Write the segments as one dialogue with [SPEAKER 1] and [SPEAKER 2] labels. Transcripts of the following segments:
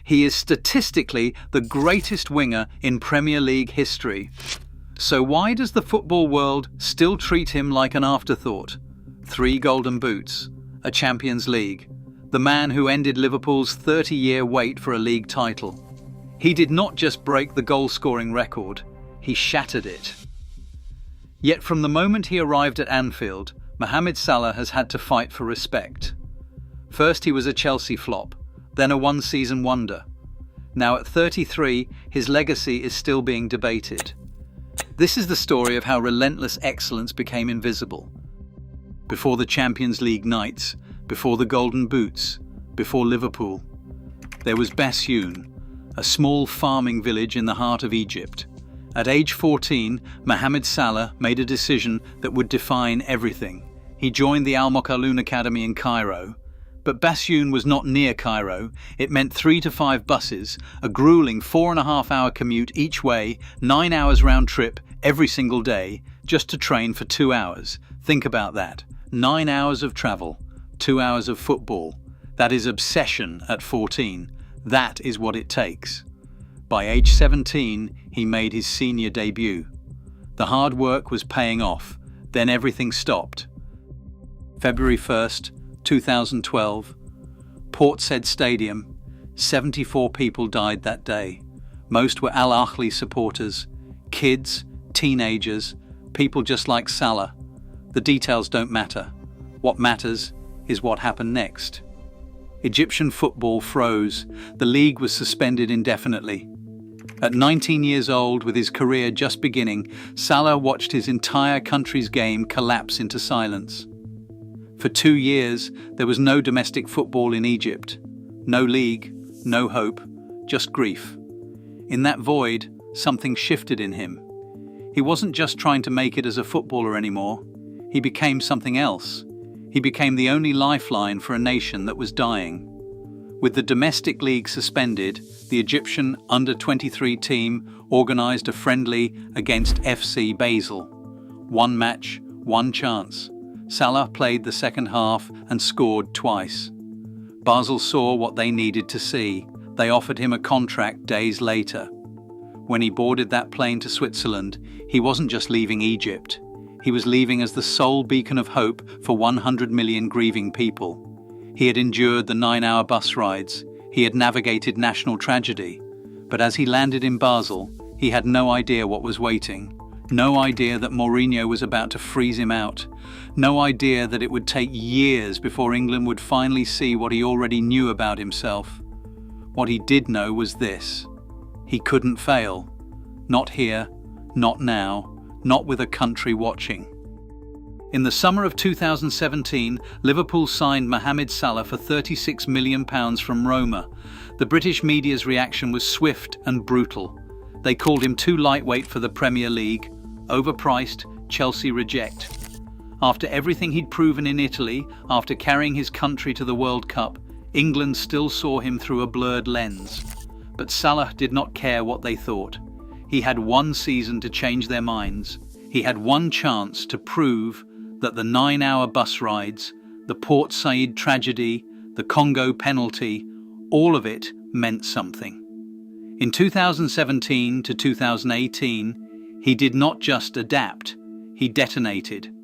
[SPEAKER 1] He is statistically the greatest winger in Premier League history. So why does the football world still treat him like an afterthought? 3 golden boots, a Champions League, the man who ended Liverpool's 30-year wait for a league title. He did not just break the goal-scoring record, he shattered it. Yet from the moment he arrived at Anfield, Mohamed Salah has had to fight for respect. First he was a Chelsea flop, then a one-season wonder. Now at 33, his legacy is still being debated. This is the story of how relentless excellence became invisible. Before the Champions League nights, before the golden boots, before Liverpool, there was Basyoun, a small farming village in the heart of Egypt. At age 14, Mohamed Salah made a decision that would define everything. He joined the Al Mokhaloun Academy in Cairo. But Basyoun was not near Cairo. It meant 3 to 5 buses, a grueling 4.5-hour commute each way, 9 hours round trip every single day, just to train for 2 hours. Think about that. 9 hours of travel, 2 hours of football. That is obsession at 14. That is what it takes. By age 17, he made his senior debut. The hard work was paying off. Then everything stopped. February 1st, 2012, Port Said Stadium, 74 people died that day. Most were Al Ahly supporters, kids, teenagers, people just like Salah. The details don't matter. What matters is what happened next. Egyptian football froze. The league was suspended indefinitely. At 19 years old, with his career just beginning, Salah watched his entire country's game collapse into silence. For 2 years, there was no domestic football in Egypt. No league, no hope, just grief. In that void, something shifted in him. He wasn't just trying to make it as a footballer anymore. He became something else. He became the only lifeline for a nation that was dying. With the domestic league suspended, the Egyptian under-23 team organised a friendly against FC Basel. 1 match, 1 chance. Salah played the second half and scored twice. Basel saw what they needed to see. They offered him a contract days later. When he boarded that plane to Switzerland, he wasn't just leaving Egypt. He was leaving as the sole beacon of hope for 100 million grieving people. He had endured the 9-hour bus rides. He had navigated national tragedy. But as he landed in Basel, he had no idea what was waiting. No idea that Mourinho was about to freeze him out. No idea that it would take years before England would finally see what he already knew about himself. What he did know was this: he couldn't fail. Not here, not now, not with a country watching. In the summer of 2017, Liverpool signed Mohamed Salah for £36 million from Roma. The British media's reaction was swift and brutal. They called him too lightweight for the Premier League. Overpriced, Chelsea reject. After everything he'd proven in Italy, after carrying his country to the World Cup, England still saw him through a blurred lens. But Salah did not care what they thought. He had 1 season to change their minds. He had 1 chance to prove that the 9-hour bus rides, the Port Said tragedy, the Congo penalty, all of it meant something. In 2017 to 2018, he did not just adapt, he detonated.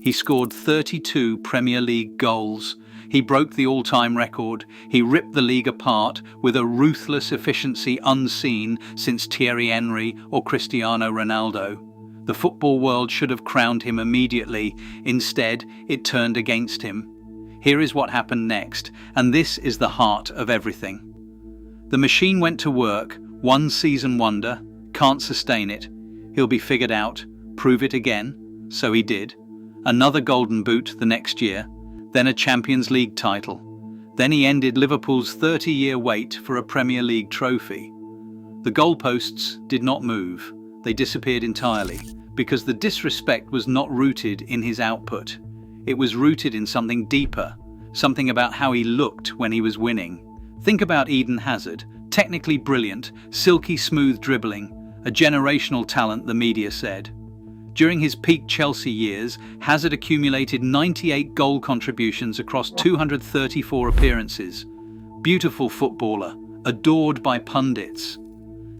[SPEAKER 1] He scored 32 Premier League goals. He broke the all-time record. He ripped the league apart with a ruthless efficiency unseen since Thierry Henry or Cristiano Ronaldo. The football world should have crowned him immediately. Instead, it turned against him. Here is what happened next, and this is the heart of everything. The machine went to work. 1 season wonder, can't sustain it. He'll be figured out, prove it again. So he did. Another golden boot the next year, then a Champions League title. Then he ended Liverpool's 30-year wait for a Premier League trophy. The goalposts did not move. They disappeared entirely, because the disrespect was not rooted in his output. It was rooted in something deeper, something about how he looked when he was winning. Think about Eden Hazard, technically brilliant, silky smooth dribbling, a generational talent, the media said. During his peak Chelsea years, Hazard accumulated 98 goal contributions across 234 appearances. Beautiful footballer, adored by pundits.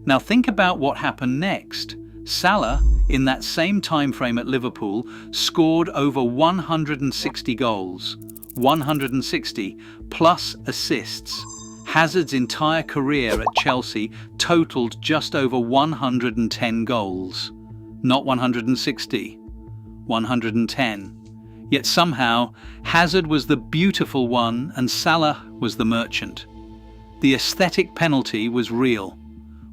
[SPEAKER 1] Now think about what happened next. Salah, in that same time frame at Liverpool, scored over 160 goals. 160 plus assists. Hazard's entire career at Chelsea totaled just over 110 goals. Not 160, 110. Yet somehow, Hazard was the beautiful one and Salah was the merchant. The aesthetic penalty was real.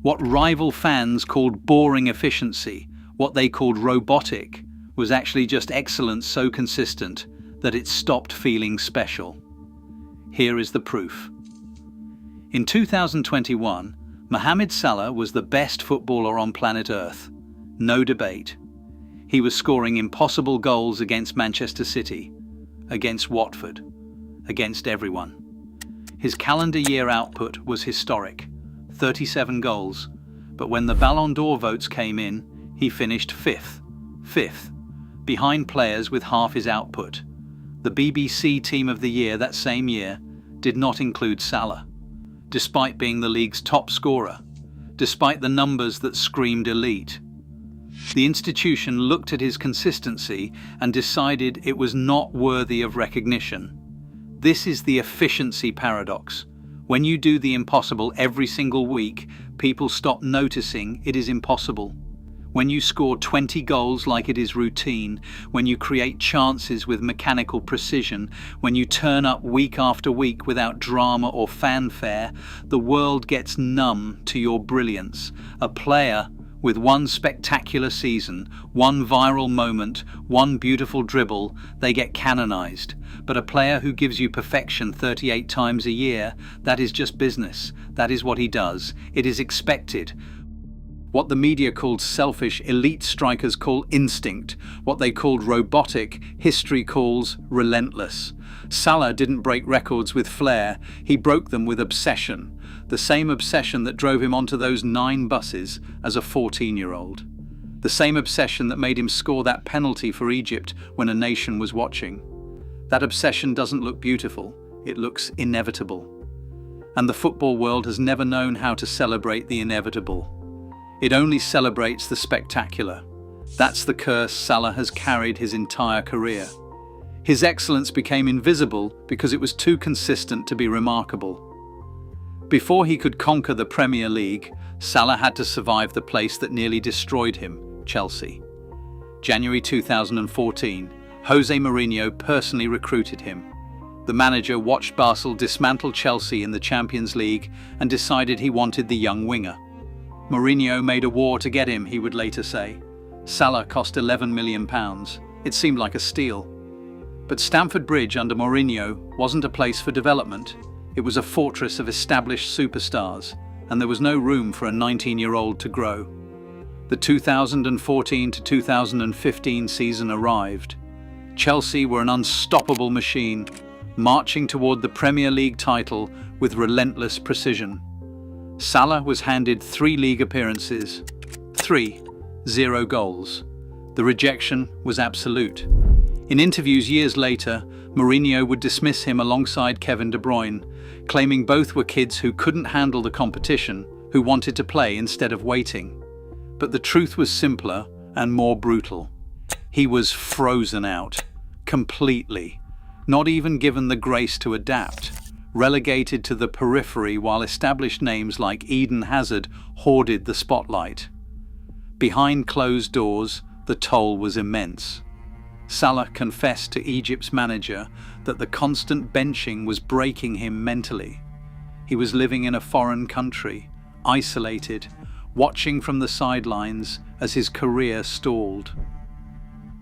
[SPEAKER 1] What rival fans called boring efficiency, what they called robotic, was actually just excellence so consistent that it stopped feeling special. Here is the proof. In 2021, Mohamed Salah was the best footballer on planet Earth. No debate. He was scoring impossible goals against Manchester City, against Watford, against everyone. His calendar year output was historic, 37 goals, but when the Ballon d'Or votes came in, he finished fifth, behind players with half his output. The BBC Team of the Year that same year did not include Salah, despite being the league's top scorer, despite the numbers that screamed elite. The institution looked at his consistency and decided it was not worthy of recognition. This is the efficiency paradox. When you do the impossible every single week, people stop noticing it is impossible. When you score 20 goals like it is routine, when you create chances with mechanical precision, when you turn up week after week without drama or fanfare, the world gets numb to your brilliance. A player with one spectacular season, one viral moment, one beautiful dribble, they get canonized. But a player who gives you perfection 38 times a year, that is just business. That is what he does. It is expected. What the media called selfish, elite strikers call instinct. What they called robotic, history calls relentless. Salah didn't break records with flair, he broke them with obsession. The same obsession that drove him onto those 9 buses as a 14-year-old. The same obsession that made him score that penalty for Egypt when a nation was watching. That obsession doesn't look beautiful, it looks inevitable. And the football world has never known how to celebrate the inevitable. It only celebrates the spectacular. That's the curse Salah has carried his entire career. His excellence became invisible because it was too consistent to be remarkable. Before he could conquer the Premier League, Salah had to survive the place that nearly destroyed him, Chelsea. January 2014, Jose Mourinho personally recruited him. The manager watched Basel dismantle Chelsea in the Champions League and decided he wanted the young winger. Mourinho made a war to get him, he would later say. Salah cost £11 million. It seemed like a steal. But Stamford Bridge under Mourinho wasn't a place for development. It was a fortress of established superstars, and there was no room for a 19-year-old to grow. The 2014 to 2015 season arrived. Chelsea were an unstoppable machine, marching toward the Premier League title with relentless precision. Salah was handed 3 league appearances. 0 goals. The rejection was absolute. In interviews years later, Mourinho would dismiss him alongside Kevin De Bruyne, claiming both were kids who couldn't handle the competition, who wanted to play instead of waiting. But the truth was simpler and more brutal. He was frozen out, completely, not even given the grace to adapt, relegated to the periphery while established names like Eden Hazard hoarded the spotlight. Behind closed doors, the toll was immense. Salah confessed to Egypt's manager that the constant benching was breaking him mentally. He was living in a foreign country, isolated, watching from the sidelines as his career stalled.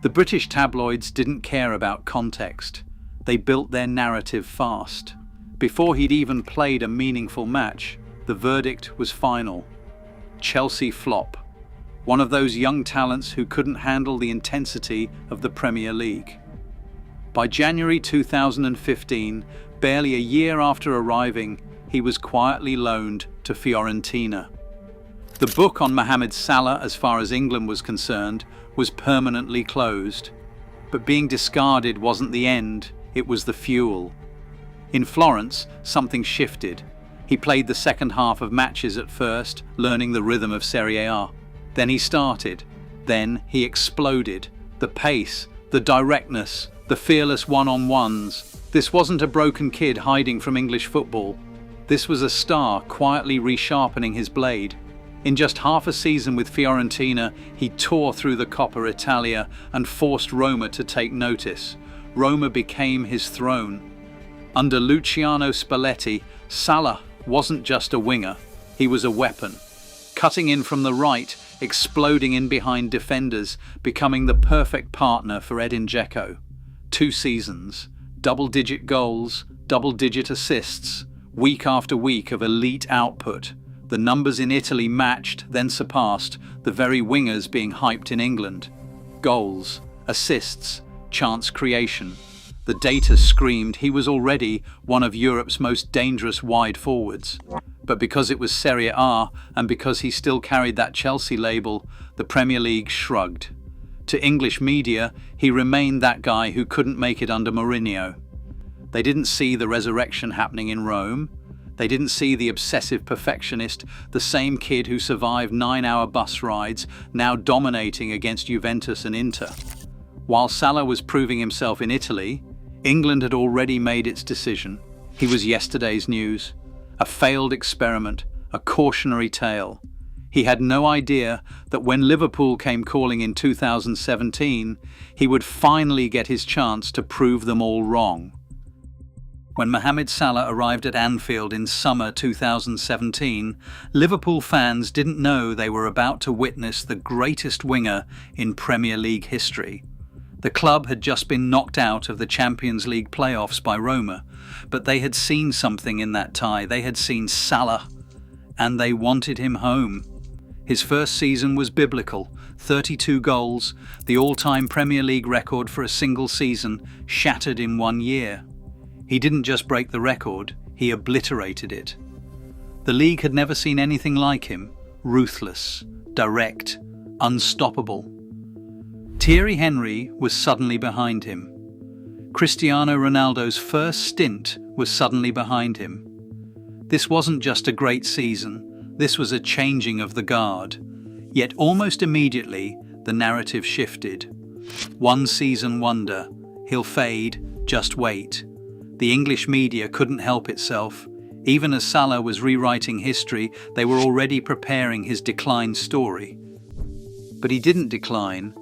[SPEAKER 1] The British tabloids didn't care about context. They built their narrative fast. Before he'd even played a meaningful match, the verdict was final. Chelsea flop. One of those young talents who couldn't handle the intensity of the Premier League. By January 2015, barely a year after arriving, he was quietly loaned to Fiorentina. The book on Mohamed Salah, as far as England was concerned, was permanently closed. But being discarded wasn't the end, it was the fuel. In Florence, something shifted. He played the second half of matches at first, learning the rhythm of Serie A. Then he started. Then he exploded. The pace, the directness, the fearless one-on-ones. This wasn't a broken kid hiding from English football. This was a star quietly resharpening his blade. In just half a season with Fiorentina, he tore through the Coppa Italia and forced Roma to take notice. Roma became his throne. Under Luciano Spalletti, Salah wasn't just a winger, he was a weapon. Cutting in from the right, exploding in behind defenders, becoming the perfect partner for Edin Dzeko. 2 seasons, double-digit goals, double-digit assists, week after week of elite output. The numbers in Italy matched, then surpassed, the very wingers being hyped in England. Goals, assists, chance creation. The data screamed he was already one of Europe's most dangerous wide forwards. But because it was Serie A and because he still carried that Chelsea label, the Premier League shrugged. To English media, he remained that guy who couldn't make it under Mourinho. They didn't see the resurrection happening in Rome. They didn't see the obsessive perfectionist, the same kid who survived 9-hour bus rides, now dominating against Juventus and Inter. While Salah was proving himself in Italy, England had already made its decision. He was yesterday's news, a failed experiment, a cautionary tale. He had no idea that when Liverpool came calling in 2017, he would finally get his chance to prove them all wrong. When Mohamed Salah arrived at Anfield in summer 2017, Liverpool fans didn't know they were about to witness the greatest winger in Premier League history. The club had just been knocked out of the Champions League playoffs by Roma, but they had seen something in that tie. They had seen Salah, and they wanted him home. His first season was biblical, 32 goals, the all-time Premier League record for a single season, shattered in 1 year. He didn't just break the record, he obliterated it. The league had never seen anything like him, ruthless, direct, unstoppable. Thierry Henry was suddenly behind him. Cristiano Ronaldo's first stint was suddenly behind him. This wasn't just a great season, this was a changing of the guard. Yet almost immediately, the narrative shifted. One season wonder, he'll fade, just wait. The English media couldn't help itself. Even as Salah was rewriting history, they were already preparing his decline story. But he didn't decline.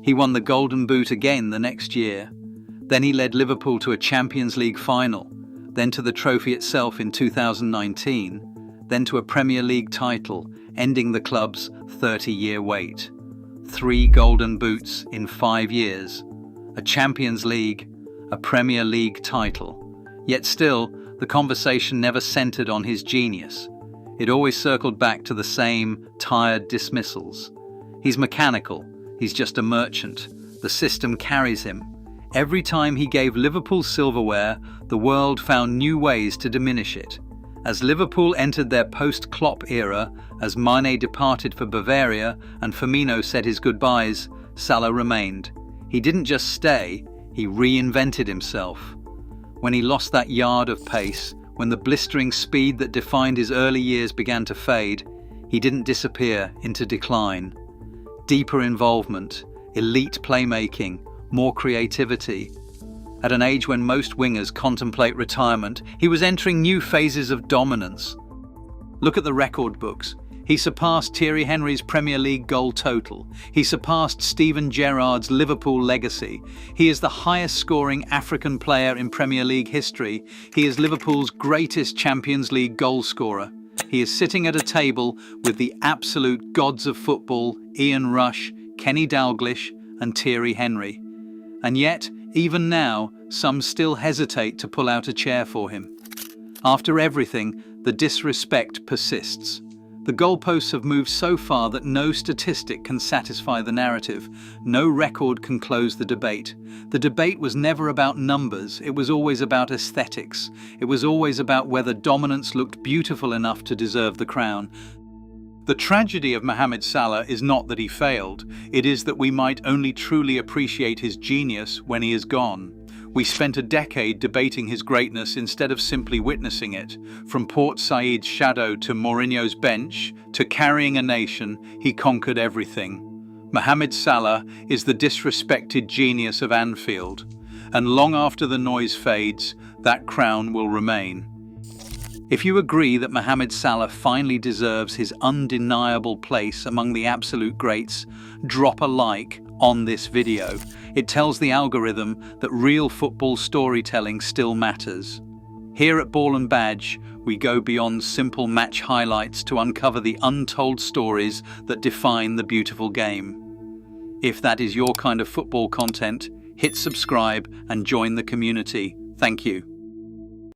[SPEAKER 1] He won the Golden Boot again the next year. Then he led Liverpool to a Champions League final, then to the trophy itself in 2019, then to a Premier League title, ending the club's 30-year wait. 3 Golden Boots in 5 years, a Champions League, a Premier League title. Yet still, the conversation never centered on his genius. It always circled back to the same tired dismissals. He's mechanical. He's just a merchant. The system carries him. Every time he gave Liverpool silverware, the world found new ways to diminish it. As Liverpool entered their post-Klopp era, as Mane departed for Bavaria and Firmino said his goodbyes, Salah remained. He didn't just stay, he reinvented himself. When he lost that yard of pace, when the blistering speed that defined his early years began to fade, he didn't disappear into decline. Deeper involvement, elite playmaking, more creativity. At an age when most wingers contemplate retirement, he was entering new phases of dominance. Look at the record books. He surpassed Thierry Henry's Premier League goal total. He surpassed Steven Gerrard's Liverpool legacy. He is the highest scoring African player in Premier League history. He is Liverpool's greatest Champions League goal scorer. He is sitting at a table with the absolute gods of football, Ian Rush, Kenny Dalglish and Thierry Henry. And yet, even now, some still hesitate to pull out a chair for him. After everything, the disrespect persists. The goalposts have moved so far that no statistic can satisfy the narrative. No record can close the debate. The debate was never about numbers, it was always about aesthetics. It was always about whether dominance looked beautiful enough to deserve the crown. The tragedy of Mohamed Salah is not that he failed, it is that we might only truly appreciate his genius when he is gone. We spent a decade debating his greatness instead of simply witnessing it. From Port Said's shadow to Mourinho's bench to carrying a nation, he conquered everything. Mohamed Salah is the disrespected genius of Anfield, and long after the noise fades, that crown will remain. If you agree that Mohamed Salah finally deserves his undeniable place among the absolute greats, drop a like on this video. It tells the algorithm that real football storytelling still matters. Here at Ball and Badge, we go beyond simple match highlights to uncover the untold stories that define the beautiful game. If that is your kind of football content, hit subscribe and join the community. Thank you.